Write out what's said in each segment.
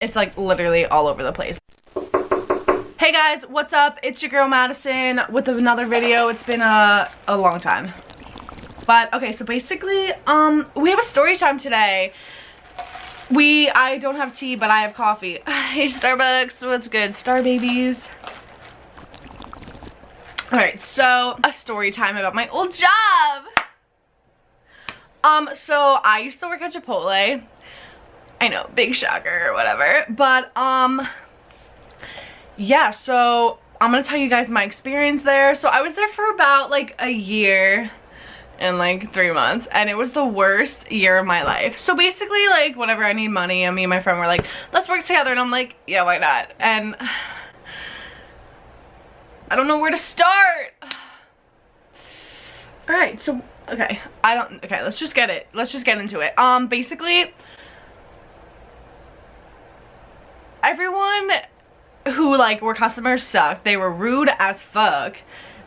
it's like literally all over the place. Hey guys, what's up? It's your girl Madison with another video. It's been a long time. But okay, so basically, we have a story time today. I don't have tea, but I have coffee. Hey Starbucks, what's good? Star babies. Alright, so a story time about my old job. So I used to work at Chipotle. I know, big shocker or whatever. But yeah, so I'm gonna tell you guys my experience there. So I was there for about like a year and like 3 months, and it was the worst year of my life. So basically, like, whenever I need money, and me and my friend were like, let's work together, and I'm like, yeah, why not? And I don't know where to start. All right, so okay, let's just get into it. Basically, everyone who like were customers sucked. They were rude as fuck.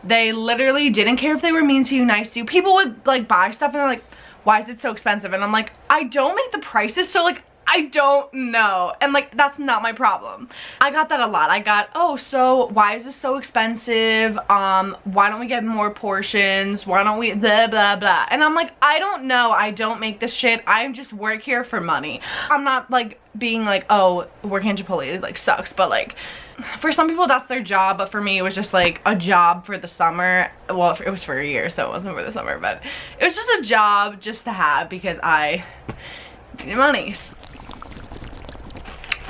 They literally didn't care if they were mean to you, nice to you. People would like buy stuff and they're like, why is it so expensive? And I'm like, I don't make the prices, so like I don't know. And like, that's not my problem. I got that a lot. I got, oh, so why is this so expensive? Why don't we get more portions? Why don't we blah blah blah? And I'm like, I don't know. I don't make this shit. I just work here for money. I'm not like being like, oh, working at Chipotle like sucks, but like for some people that's their job, but for me it was just like a job for the summer. Well, it was for a year, so it wasn't for the summer, but it was just a job just to have because I needed money.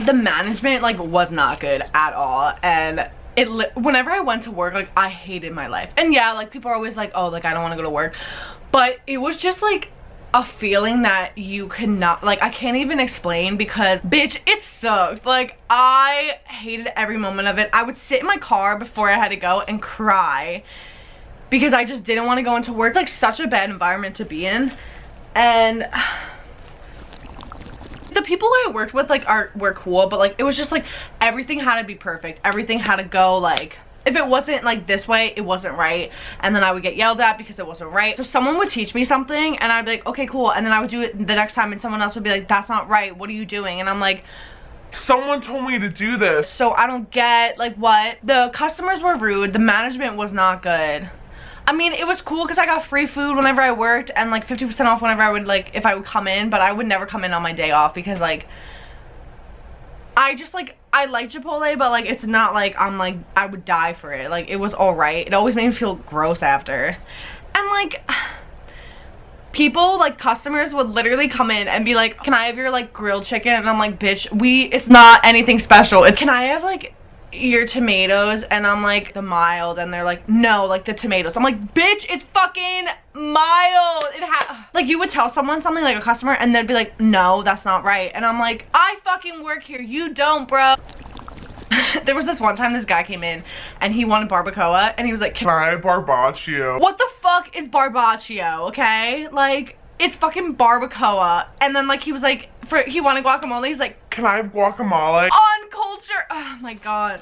The management like was not good at all, and whenever I went to work, like I hated my life. And yeah, like people are always like, oh, like I don't want to go to work, but it was just like a feeling that you could not, like, I can't even explain because bitch, it sucked. Like I hated every moment of it. I would sit in my car before I had to go and cry because I just didn't want to go into work. It's like such a bad environment to be in, and the people I worked with like were cool, but like it was just like everything had to be perfect. Everything had to go like, if it wasn't like this way, it wasn't right, and then I would get yelled at because it wasn't right. So someone would teach me something and I'd be like, okay, cool, and then I would do it the next time and someone else would be like, that's not right, what are you doing? And I'm like, someone told me to do this. So I don't get like what. The customers were rude, the management was not good. I mean, it was cool because I got free food whenever I worked and like 50% off whenever I would like, if I would come in, but I would never come in on my day off because like I just like, I like Chipotle, but like it's not like I'm like I would die for it. Like it was all right. It always made me feel gross after. And like people, like customers would literally come in and be like, can I have your like grilled chicken? And I'm like, bitch, it's not anything special. Can I have like your tomatoes? And I'm like, the mild, and they're like, no, like the tomatoes. I'm like, bitch, it's fucking mild. Like you would tell someone something, like a customer, and they'd be like, no, that's not right. And I'm like, I fucking work here, you don't, bro. There was this one time this guy came in and he wanted barbacoa and he was like, can I have barbaccio? What the fuck is barbaccio? Okay, like it's fucking barbacoa. And then like he was like, he wanted guacamole. He's like, can I have guacamole? On culture. Oh my god,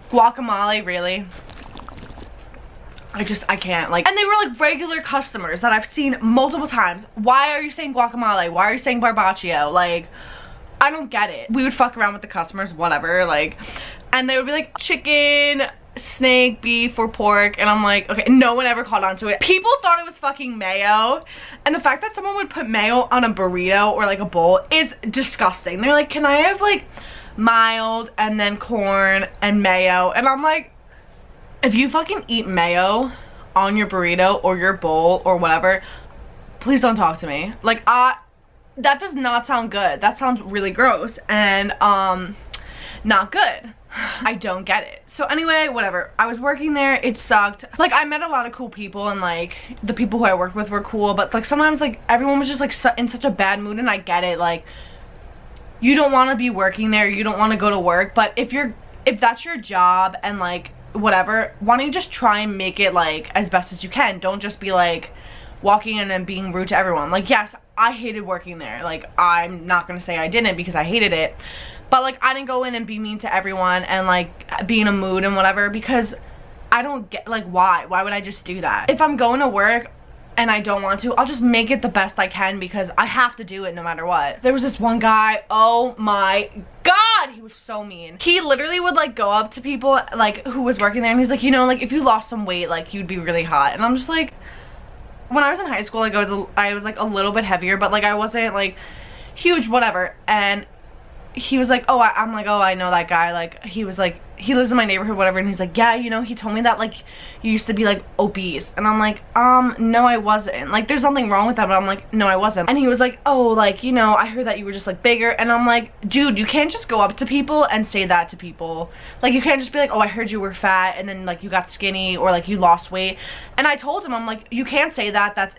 guacamole, really? I can't, like, and they were like regular customers that I've seen multiple times. Why are you saying guacamole? Why are you saying barbaccio? Like, I don't get it. We would fuck around with the customers, whatever, like, and they would be like, chicken, snake, beef, or pork, and I'm like, okay, no one ever caught on to it. People thought it was fucking mayo, and the fact that someone would put mayo on a burrito or like a bowl is disgusting. They're like, can I have like mild and then corn and mayo? And I'm like, if you fucking eat mayo on your burrito or your bowl or whatever, please don't talk to me. Like, that does not sound good. That sounds really gross and not good. I don't get it. So anyway, whatever. I was working there. It sucked. Like, I met a lot of cool people, and like the people who I worked with were cool, but like sometimes like everyone was just like in such a bad mood, and I get it. Like, you don't want to be working there. You don't want to go to work, but if that's your job and like whatever, why don't you just try and make it like as best as you can? Don't just be like walking in and being rude to everyone. Like, yes, I hated working there. Like, I'm not gonna say I didn't because I hated it, but like I didn't go in and be mean to everyone and like be in a mood and whatever, because I don't get, like, why would I just do that? If I'm going to work and I don't want to, I'll just make it the best I can because I have to do it no matter what. There was this one guy, oh my god, was so mean. He literally would like go up to people like who was working there, and he's like, you know, like if you lost some weight, like you'd be really hot. And I'm just like, when I was in high school, like I was like a little bit heavier, but like I wasn't like huge, whatever. And he was like, oh, I'm like, oh, I know that guy. Like, he was like, he lives in my neighborhood, whatever. And he's like, yeah, you know, he told me that like you used to be like obese. And I'm like, no, I wasn't. Like, there's nothing wrong with that, but I'm like, no, I wasn't. And he was like, oh, like, you know, I heard that you were just like bigger. And I'm like, dude, you can't just go up to people and say that to people. Like, you can't just be like, oh, I heard you were fat and then like you got skinny or like you lost weight. And I told him, I'm like, you can't say that. That's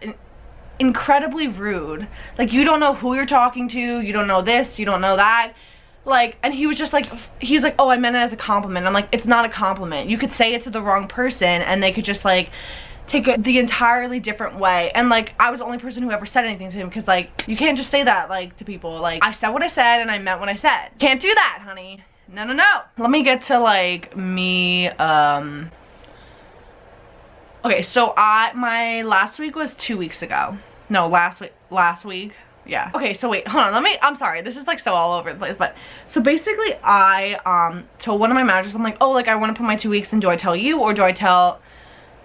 incredibly rude. Like, you don't know who you're talking to, you don't know this, you don't know that. Like, and he was just like, he's like, oh, I meant it as a compliment. I'm like, it's not a compliment. You could say it to the wrong person and they could just like take it the entirely different way. And like, I was the only person who ever said anything to him, because like, you can't just say that like to people. Like, I said what I said and I meant what I said. Can't do that, honey. No, no, no. Let me get to like me, okay, so my last week was 2 weeks ago. No, last week. Yeah. Okay, so wait, hold on, I'm sorry, this is like so all over the place, but so basically I told one of my managers, I'm like, oh, like I want to put my 2 weeks in. Do I tell you or do I tell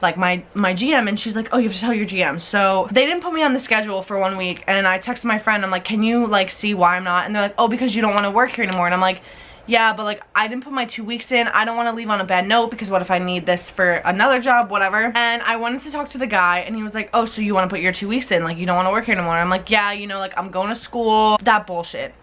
like my GM? And she's like, oh, you have to tell your GM. So they didn't put me on the schedule for 1 week, and I texted my friend, I'm like, can you like see why I'm not? And they're like, oh, because you don't want to work here anymore. And I'm like, yeah, but like I didn't put my 2 weeks in. I don't want to leave on a bad note, because what if I need this for another job, whatever. And I wanted to talk to the guy, and he was like, oh, so you want to put your 2 weeks in, like you don't want to work here anymore? And I'm like, yeah, you know, like I'm going to school, that bullshit.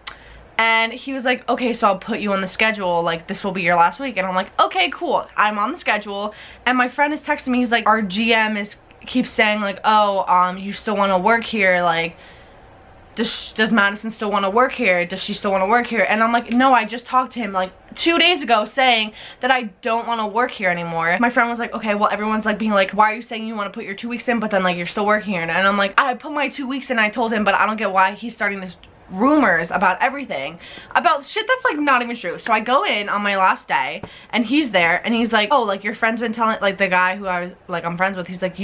And he was like, okay, so I'll put you on the schedule, like this will be your last week. And I'm like, okay, cool, I'm on the schedule. And my friend is texting me, he's like, our GM keeps saying like, oh, you still want to work here, like does Madison still want to work here? Does she still want to work here? And I'm like, no, I just talked to him like 2 days ago saying that I don't want to work here anymore. My friend was like, okay, well, everyone's like being like, why are you saying you want to put your 2 weeks in, but then like you're still working here? And I'm like, I put my 2 weeks in, I told him, but I don't get why he's starting this rumors about everything, about shit that's like not even true. So I go in on my last day and he's there and he's like, oh, like your friend's been telling, like the guy who I'm friends with, he's like,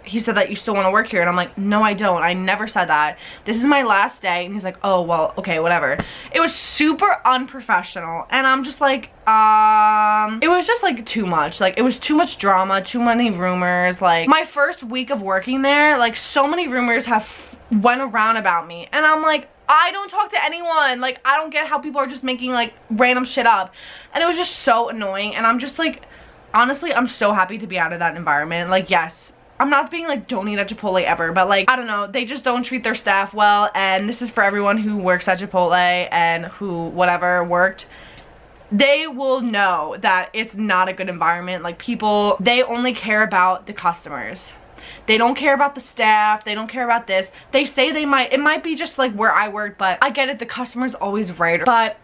he said that you still want to work here. And I'm like, no, I don't. I never said that. This is my last day. And he's like, oh, well, okay, whatever. It was super unprofessional. And I'm just like, it was just like too much. Like, it was too much drama, too many rumors. Like, my first week of working there, like so many rumors have went around about me. And I'm like, I don't talk to anyone. Like, I don't get how people are just making like random shit up. And it was just so annoying. And I'm just like, honestly, I'm so happy to be out of that environment. Like, yes, I'm not being like, don't eat at Chipotle ever, but like, I don't know, they just don't treat their staff well. And this is for everyone who works at Chipotle and who whatever worked. They will know that it's not a good environment. Like, people, they only care about the customers. They don't care about the staff. They don't care about this. They say they might, it might be just like where I work, but I get it, the customer's always right. But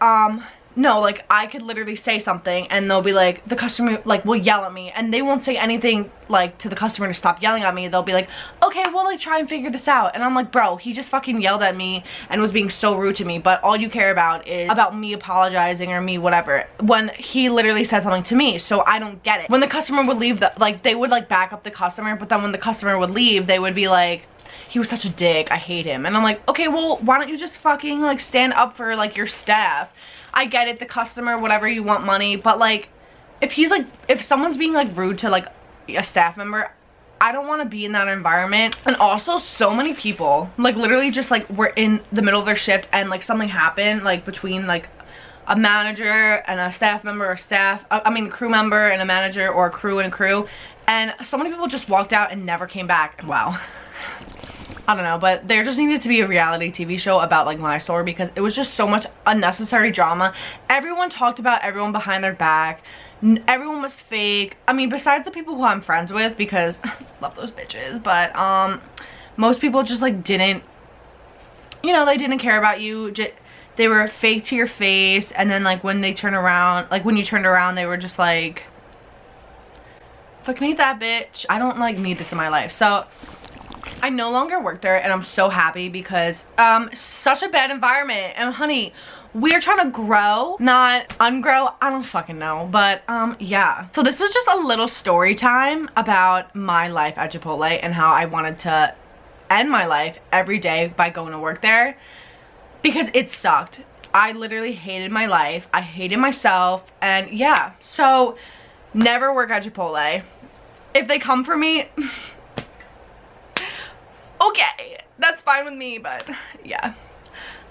no, like I could literally say something and they'll be like, the customer like will yell at me, and they won't say anything like to the customer to stop yelling at me. They'll be like, okay, well, like try and figure this out. And I'm like, bro, he just fucking yelled at me and was being so rude to me, but all you care about is about me apologizing or me whatever, when he literally said something to me. So I don't get it. When the customer would leave, like they would like back up the customer, but then when the customer would leave, they would be like, he was such a dick, I hate him. And I'm like, okay, well, why don't you just fucking like stand up for like your staff? I get it, the customer, whatever, you want money, but like if he's like, if someone's being like rude to like a staff member, I don't want to be in that environment. And also, so many people like literally just like were in the middle of their shift and like something happened like between like a manager and a staff member, or crew member and a manager, or a crew and a crew, and so many people just walked out and never came back. Wow. I don't know, but there just needed to be a reality TV show about like my store, because it was just so much unnecessary drama. Everyone talked about everyone behind their back. Everyone was fake. I mean, besides the people who I'm friends with, because love those bitches, but most people just like didn't, you know, they didn't care about you. They were fake to your face, and then like when they turn around, like when you turned around, they were just like, fucking hate that bitch. I don't like need this in my life. So I no longer work there, and I'm so happy, because such a bad environment. And honey, we're trying to grow, not ungrow. I don't fucking know, but yeah. So this was just a little story time about my life at Chipotle and how I wanted to end my life every day by going to work there, because it sucked. I literally hated my life. I hated myself. And yeah, so never work at Chipotle. If they come for me, okay, that's fine with me, but yeah.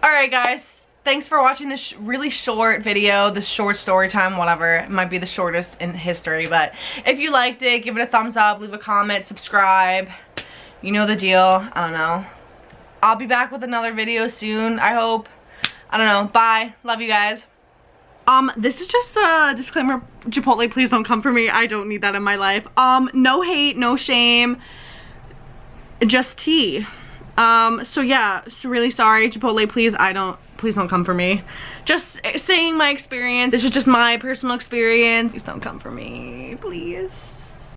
Alright guys, thanks for watching this really short video, this short story time, whatever. It might be the shortest in history, but if you liked it, give it a thumbs up, leave a comment, subscribe. You know the deal. I don't know. I'll be back with another video soon, I hope. I don't know. Bye. Love you guys. This is just a disclaimer. Chipotle, please don't come for me. I don't need that in my life. No hate, no shame. Just tea. So yeah, so really sorry, Chipotle, please don't come for me. Just saying my experience. This is just my personal experience. Please don't come for me, please.